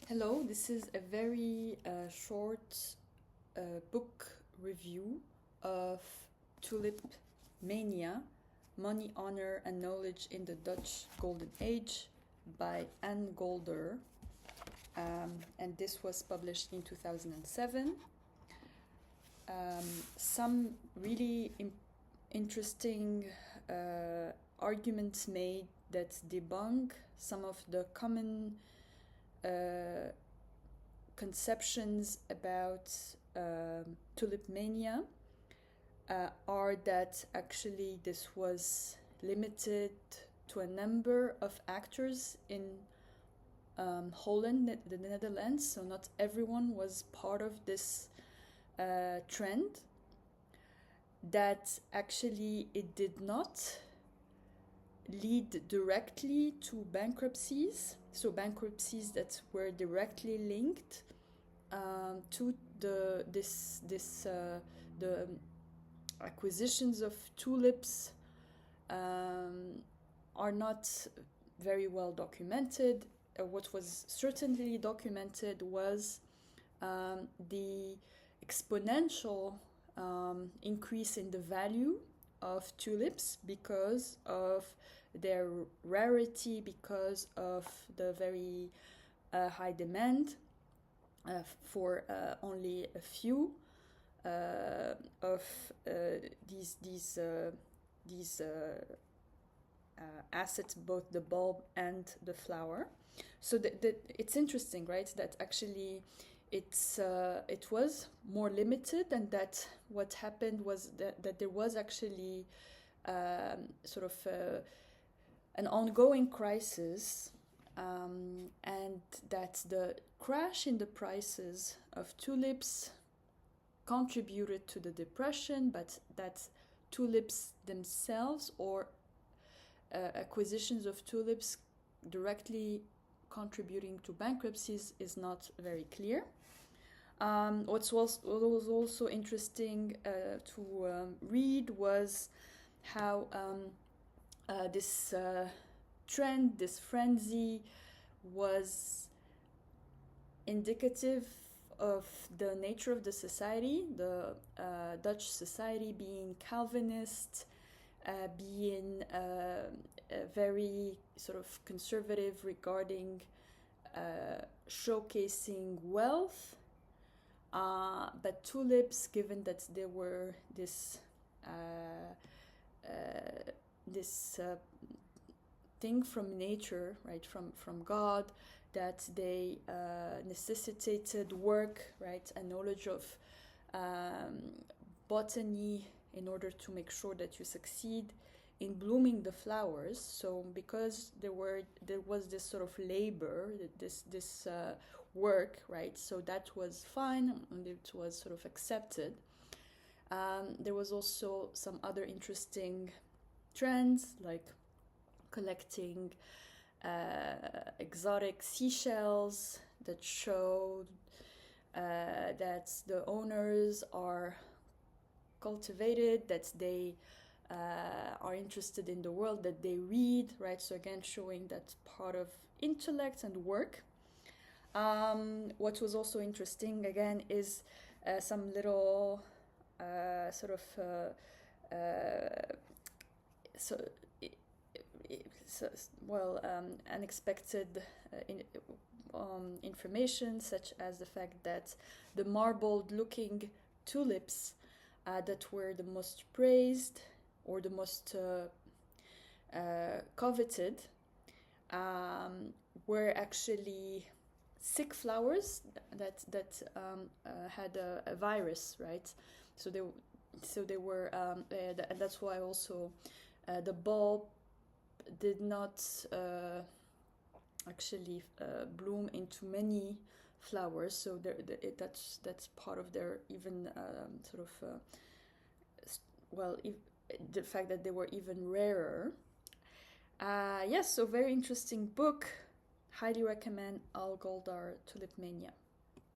Hello, this is a very short book review of Tulipmania, Money, Honor and Knowledge in the Dutch Golden Age by Goldar. And this was published in 2007. Some really interesting arguments made that debunk some of the common conceptions about Tulipmania are that actually this was limited to a number of actors in Holland, the Netherlands, so not everyone was part of this trend, that actually it did not lead directly to bankruptcies, so bankruptcies that were directly linked to the acquisitions of tulips are not very well documented. What was certainly documented was the exponential increase in the value of tulips because of their rarity, because of the very high demand for only a few of these assets, both the bulb and the flower. So it's interesting, right? That actually it was more limited, and that what happened was that there was actually sort of an ongoing crisis, and that the crash in the prices of tulips contributed to the depression, but that tulips themselves or acquisitions of tulips directly contributing to bankruptcies is not very clear. What was also interesting to read was how this trend, this frenzy, was indicative of the nature of the society, the Dutch society being Calvinist, being very sort of conservative regarding showcasing wealth. But tulips, given that there were this thing from nature, right, from God, that they necessitated work, right, a knowledge of botany in order to make sure that you succeed in blooming the flowers. So because there was this sort of labor, this work, right, so that was fine and it was sort of accepted. There was also some other interesting trends, like collecting exotic seashells that showed that the owners are cultivated, that they are interested in the world, that they read, right? So again, showing that part of intellect and work. What was also interesting, again, is some little unexpected information, such as the fact that the marbled-looking tulips that were the most praised or the most coveted were actually sick flowers that had a virus, right? So they were, and that's why also the bulb did not actually bloom into many flowers. So that's part of their even the fact that they were even rarer. Yes, so very interesting book. Highly recommend Goldar, Tulipmania.